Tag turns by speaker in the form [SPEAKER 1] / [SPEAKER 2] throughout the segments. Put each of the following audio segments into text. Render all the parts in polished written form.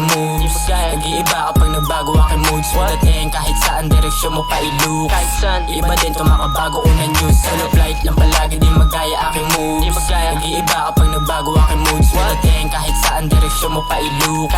[SPEAKER 1] aking moves. Nag-iiba kapag nagbago aking moods. Pagdating kahit saan direksyon mo pa i-look. Iba din tumakabago unang news. Solo flight lang palagi di magaya aking moves. Nag-iiba kapag nagbago aking moods. Pagdating kahit saan direksyon mo pa i-look.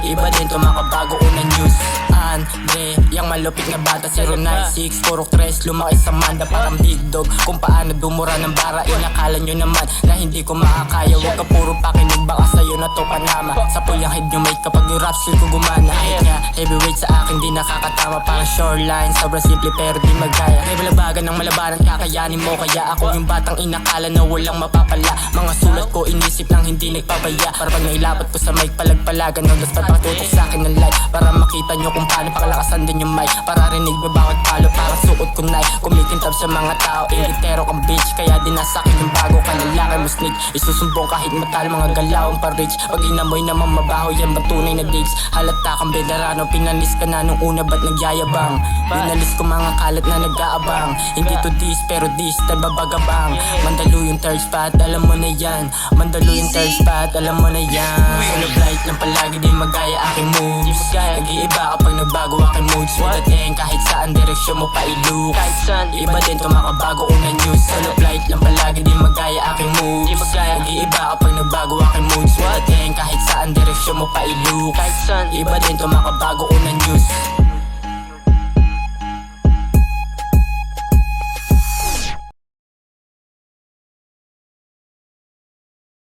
[SPEAKER 1] Iba din tumakabago unang news. Andre, yang malupit na bata 096, puro tres, lumaki sa manda parang big dog. Kung paano dumura ng bara, inakala nyo naman na hindi ko makakaya. Huwag ka puro pakinig, baka sa'yo na to panama. Sa pulyang head nyo mate kapag yung rap skill ko gumana. Kahit nga heavyweight sa akin di nakakatama, parang shoreline, sobrang simple pero di magaya. May balabagan ng malabanan, kakayanin mo. Kaya ako yung batang inakala na walang mapapala. Mga sulat ko inisip lang hindi nagpabaya. Para pag nailapat ko sa mic palagpalagan ng daspat pakatutok sa akin ng light. Para makita nyo kung paano pakalakasan din yung mic. Para rinig mo bawat palo, para suot ko night. Kumikintab sa mga tao, ingitero kang bitch. Kaya din nasa akin yung bago ka lalaki mo sneak. Isusumbong kahit matal, mga galawang pa-rich. Pag inamoy naman mabaho, yan ba tunay na digs? Halata kang veterano, pinalis ka na nung una ba't nagyayabang? Pinalis ko mga kalat na nag-aabang. Hindi to this pero this time babagabang. Mandalo yung third spot, alam mo na yan. Mandalo yung third spot, alam mo na yan. Solo flight lang palagi di magaya aking moves. Nag-iiba kapag nagbago aking moods. Pagdating kahit saan direksyon mo pa i-look. Iba din tumakabago unang news. Solo flight lang palagi di magaya aking moves. Nag-iiba kapag nagbago aking moods. Pagdating kahit saan direksyon mo pa i-look. Iba din tumakabago unang news.